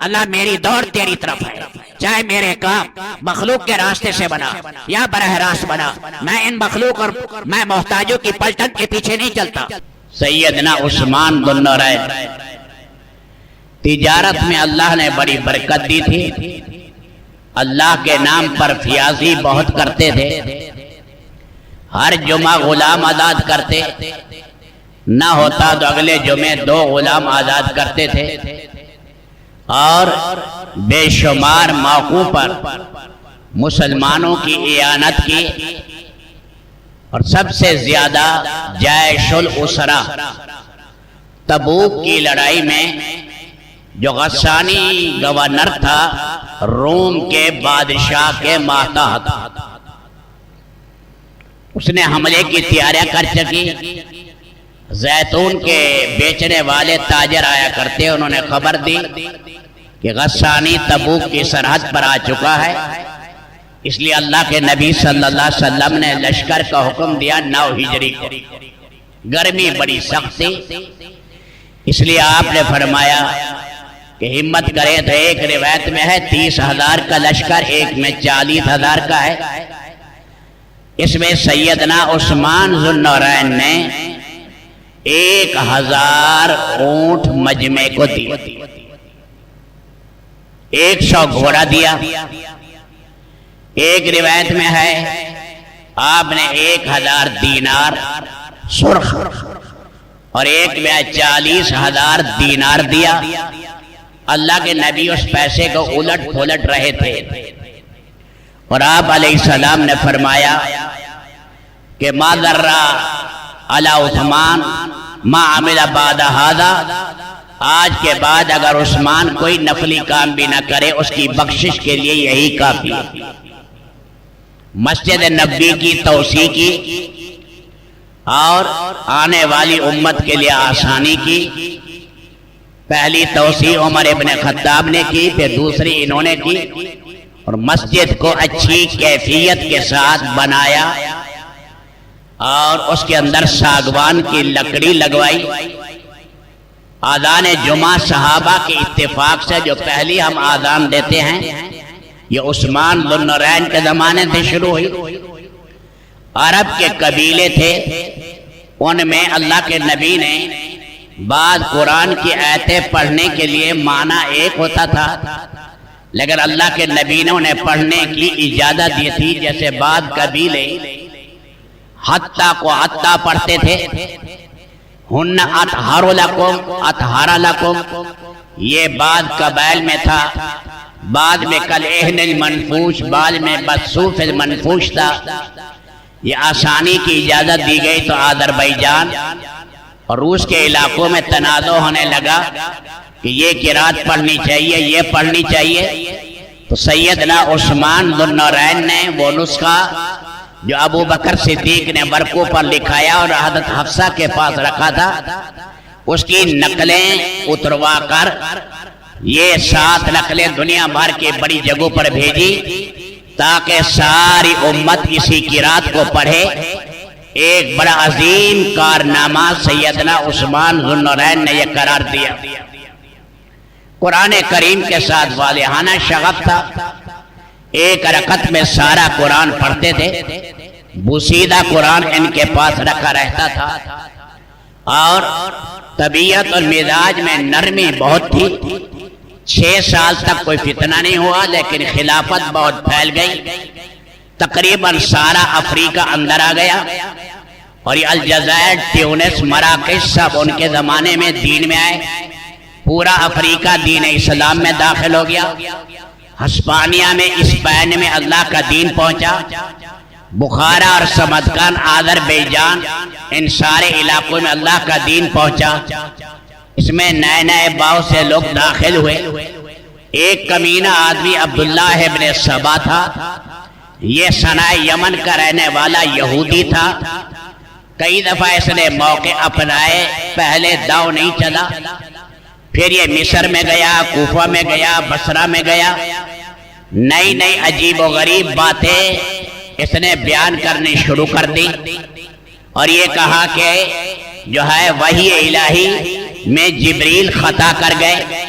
اللہ میری دوڑ تیری طرف ہے، چاہے میرے کام مخلوق کے راستے سے بنا یا براہ راست بنا، میں ان مخلوق اور میں محتاجوں کی پلٹن کے پیچھے نہیں چلتا۔ سیدنا عثمان ذو النورین تجارت میں اللہ نے بڑی برکت دی تھی، اللہ کے نام پر فیاضی بہت کرتے تھے، ہر جمعہ غلام آزاد کرتے، نہ ہوتا تو اگلے جمعے 2 غلام آزاد کرتے تھے، اور بے شمار موقعوں پر مسلمانوں کی اعانت کی، اور سب سے زیادہ جیش الاسرہ تبوک کی لڑائی میں جو غسانی گورنر تھا روم کے بادشاہ کے ماتحت، اس نے حملے کی تیاریاں کر چکی۔ زیتون کے بیچنے والے تاجر آیا کرتے، انہوں نے خبر دی کہ غسانی تبوک کی سرحد پر آ چکا ہے، اس لیے اللہ کے نبی صلی اللہ علیہ وسلم نے لشکر کا حکم دیا 9 ہجری کو۔ گرمی بڑی سخت تھی، اس لیے آپ نے فرمایا کہ ہمت کرے تو ایک روایت میں ہے 30,000 کا لشکر، ایک میں 40,000 کا ہے۔ اس میں سیدنا عثمان ذو النورین نے 1,000 اونٹ مجمع کو دی، 100 گھوڑا دیا۔ ایک روایت میں ہے آپ نے 1,000 دینار سرخ اور ایک میں 40,000 دینار دیا۔ اللہ کے نبی اس پیسے کو الٹ پھلٹ رہے تھے، اور آپ علیہ السلام نے فرمایا کہ ما ضر علی عثمان ما عمل بعد ھذا، آج کے بعد اگر عثمان کوئی نفلی کام بھی نہ کرے اس کی بخشش کے لیے یہی کافی ہے۔ مسجد نبوی کی توسیع کی اور آنے والی امت کے لیے آسانی کی۔ پہلی توسیع عمر ابن خطاب نے کی، پھر دوسری انہوں نے کی، اور مسجد کو اچھی کیفیت کے ساتھ بنایا اور اس کے اندر ساگوان کی لکڑی لگوائی۔ آذان جمعہ صحابہ کے اتفاق سے جو پہلی ہم آذان دیتے ہیں یہ عثمان ذو النورین کے زمانے سے شروع ہوئی۔ عرب کے قبیلے تھے، ان میں اللہ کے نبی نے بعض قرآن کی آیتیں پڑھنے کے لیے معنی ایک ہوتا تھا، لیکن اللہ کے نبی نے انہیں پڑھنے کی اجازت دی تھی۔ جیسے بعض قبیلے حتیٰ کو حتیٰ پڑھتے تھے، ہن اطہر لکم اطہر لکم، یہ بعض قبائل میں تھا، بعد میں کل اہن المنفوش، بعد میں بسوف المنفوش تھا۔ یہ آسانی کی اجازت دی گئی تو آذربائیجان اور روس کے علاقوں میں تنازع ہونے لگا کہ یہ قرات پڑھنی چاہیے، یہ پڑھنی چاہیے۔ تو سیدنا عثمان ذو النورین نے وہ نسخہ جو ابو بکر صدیق نے ورقوں پر لکھایا اور حضرت حفصہ کے پاس رکھا تھا، اس کی نقلیں اتروا کر یہ 7 نقلیں دنیا بھر کے بڑی جگہوں پر بھیجی تاکہ ساری امت اسی قرات کو پڑھے۔ ایک بڑا عظیم کارنامہ سیدنا عثمان ذو النورین نے یہ قرار دیا۔ قرآن کریم کے ساتھ والہانہ شغف تھا، ایک رکعت میں سارا قرآن پڑھتے تھے، بوسیدہ قرآن ان کے پاس رکھا رہتا تھا، اور طبیعت اور مزاج میں نرمی بہت تھی۔ 6 سال تک کوئی فتنہ نہیں ہوا، لیکن خلافت بہت پھیل گئی، تقریباً سارا افریقہ اندر آ گیا، اور یہ الجزائر، ٹیونس، مراکش سب ان کے زمانے میں دین میں آئے۔ پورا افریقہ دین اسلام میں داخل ہو گیا۔ ہسپانیہ میں، اسپین میں اللہ کا دین پہنچا۔ بخارا اور سمرقند، آذربائیجان، ان سارے علاقوں میں اللہ کا دین پہنچا۔ اس میں نئے نئے باؤ سے لوگ داخل ہوئے۔ ایک کمینہ آدمی عبداللہ ابن سبا تھا، یہ صنع یمن کا رہنے والا یہودی تھا۔ کئی دفعہ اس نے موقع اپنائے، پہلے داؤ نہیں چلا، پھر یہ مصر میں گیا، کوفہ میں گیا، بصرہ میں گیا، نئی نئی عجیب و غریب باتیں اس نے بیان کرنی شروع کر دی، اور یہ کہا کہ جو ہے وحی الہی میں جبریل خطا کر گئے،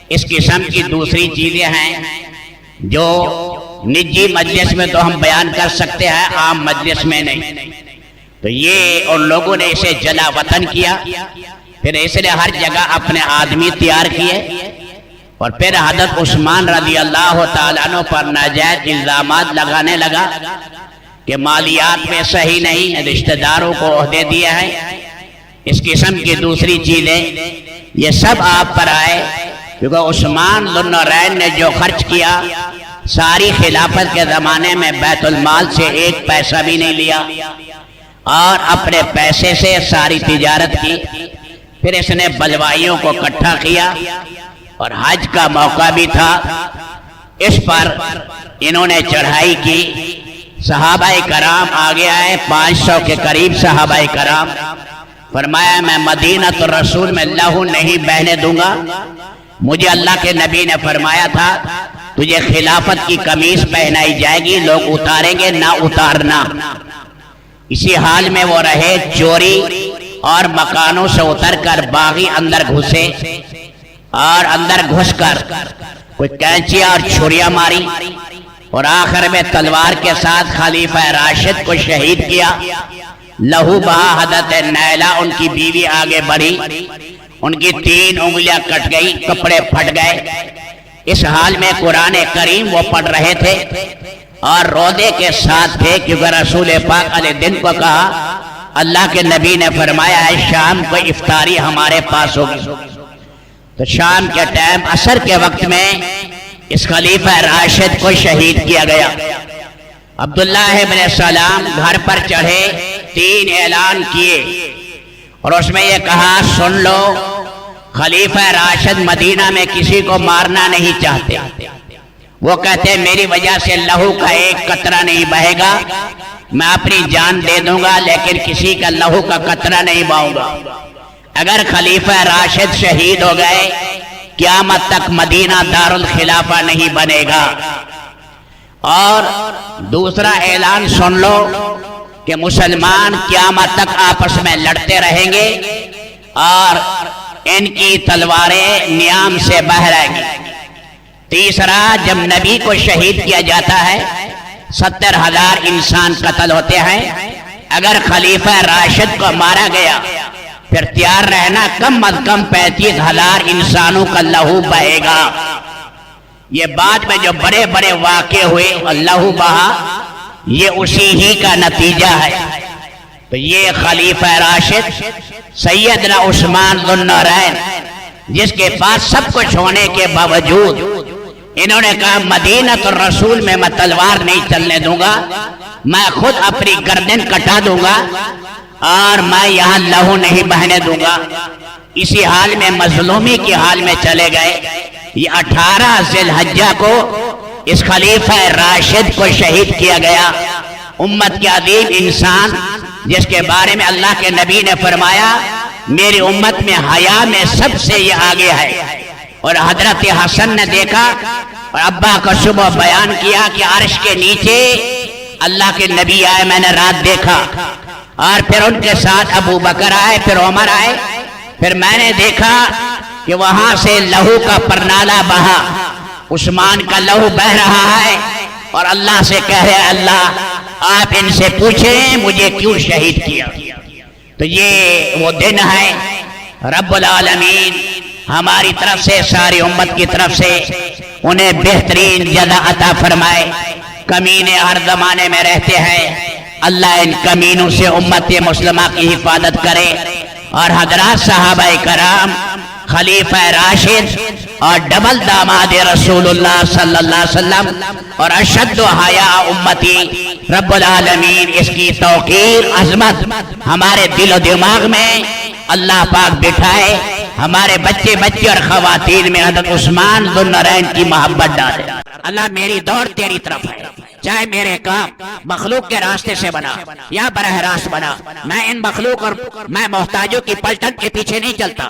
اس قسم کی دوسری چیزیں ہیں جو نجی مجلس میں تو ہم بیان کر سکتے ہیں، عام مجلس میں نہیں۔ تو یہ ان لوگوں نے اسے جلا وطن کیا، پھر اس نے ہر جگہ اپنے آدمی تیار کیے، اور پھر حضرت عثمان رضی اللہ تعالیٰ عنہ پر ناجائز الزامات لگانے لگا کہ مالیات میں صحیح نہیں، رشتہ داروں کو عہدے دیا ہے، اس قسم کی دوسری چیزیں، یہ سب آپ پر آئے کیونکہ عثمان ذو النورین نے جو خرچ کیا ساری خلافت کے زمانے میں بیت المال سے ایک پیسہ بھی نہیں لیا، اور اپنے پیسے سے ساری تجارت کی۔ پھر اس نے بلوائیوں کو اکٹھا کیا، اور حج کا موقع بھی تھا، اس پر انہوں نے چڑھائی کی۔ صحابہ کرام آگے آئے، 500 کے قریب صحابہ کرام، فرمایا میں مدینہ الرسول میں لہو نہیں بہنے دوں گا۔ مجھے اللہ کے نبی نے فرمایا تھا تجھے خلافت کی قمیص پہنائی جائے گی، لوگ اتاریں گے نہ اتارنا۔ اسی حال میں وہ رہے، چوری اور مکانوں سے اتر کر باغی اندر گھسے، اور اندر گھس کر کوئی کینچیاں اور چھریاں ماری، اور آخر میں تلوار کے ساتھ خلیفہ راشد کو شہید کیا۔ لہو بہا، حضرت نیلہ ان کی بیوی آگے بڑھی، ان کی 3 انگلیاں کٹ گئی، کپڑے پھٹ گئے۔ اس حال میں قرآن کریم وہ پڑھ رہے تھے اور روزے کے ساتھ تھے، کیونکہ رسول پاک علیہ دن کو کہا، اللہ کے نبی نے فرمایا ہے شام کو افطاری ہمارے پاس ہوگی۔ تو شام کے ٹائم عصر کے وقت میں اس خلیفہ راشد کو شہید کیا گیا۔ عبداللہ ابن سلام گھر پر چڑھے، 3 اعلان کیے، اور اس میں یہ کہا سن لو، خلیفہ راشد مدینہ میں کسی کو مارنا نہیں چاہتے، وہ کہتے میری وجہ سے لہو کا ایک قطرہ نہیں بہے گا، میں اپنی جان دے دوں گا لیکن کسی کا لہو کا قطرہ نہیں بہاؤں گا۔ اگر خلیفہ راشد شہید ہو گئے قیامت تک مدینہ دارالخلافہ نہیں بنے گا۔ اور دوسرا اعلان سن لو کہ مسلمان قیامت تک آپس میں لڑتے رہیں گے اور ان کی تلواریں نیام سے بہہ رہیں گی۔ تیسرا، جب نبی کو شہید کیا جاتا ہے 70,000 انسان قتل ہوتے ہیں، اگر خلیفہ راشد کو مارا گیا پھر تیار رہنا کم از کم 35,000 انسانوں کا لہو بہے گا۔ یہ بعد میں جو بڑے بڑے واقع ہوئے لہو بہا، یہ اسی ہی کا نتیجہ ہے۔ تو یہ خلیفہ راشد سیدنا عثمان ذو النورین، جس کے پاس سب کچھ ہونے کے باوجود انہوں نے کہا مدینہ الرسول میں میں تلوار نہیں چلنے دوں گا، میں خود اپنی گردن کٹا دوں گا اور میں یہاں لہو نہیں بہنے دوں گا۔ اسی حال میں مظلومی کی حال میں چلے گئے۔ یہ 18 ذی الحجہ کو اس خلیفہ راشد کو شہید کیا گیا، امت کے عظیم انسان جس کے بارے میں اللہ کے نبی نے فرمایا میری امت میں حیا میں سب سے یہ آگے ہے۔ اور حضرت حسن نے دیکھا اور ابا کو صبح بیان کیا کہ عرش کے نیچے اللہ کے نبی آئے، میں نے رات دیکھا، اور پھر ان کے ساتھ ابو بکر آئے، پھر عمر آئے، پھر میں نے دیکھا کہ وہاں سے لہو کا پرنالہ بہا، عثمان کا لہو بہ رہا ہے، اور اللہ سے کہہ رہے اللہ آپ ان سے پوچھیں مجھے کیوں شہید کیا۔ تو یہ وہ دن ہے، رب العالمین ہماری طرف سے ساری امت کی طرف سے انہیں بہترین جزا عطا فرمائے۔ کمینے ہر زمانے میں رہتے ہیں، اللہ ان کمینوں سے امت مسلمہ کی حفاظت کرے۔ اور حضرات صحابہ کرام، خلیفہ راشد اور ڈبل داماد رسول اللہ صلی اللہ علیہ وسلم اور اشد حیا امتی، رب العالمین اس کی توقیر عظمت ہمارے دل و دماغ میں اللہ پاک بٹھائے، ہمارے بچے بچے اور خواتین میں حضرت عثمان ذو النورین کی محبت ڈالے۔ اللہ میری دوڑ تیری طرف ہے، چاہے میرے کام مخلوق کے راستے سے بنا یا براہ راست بنا، میں ان مخلوق اور میں محتاجوں کی پلٹن کے پیچھے نہیں چلتا۔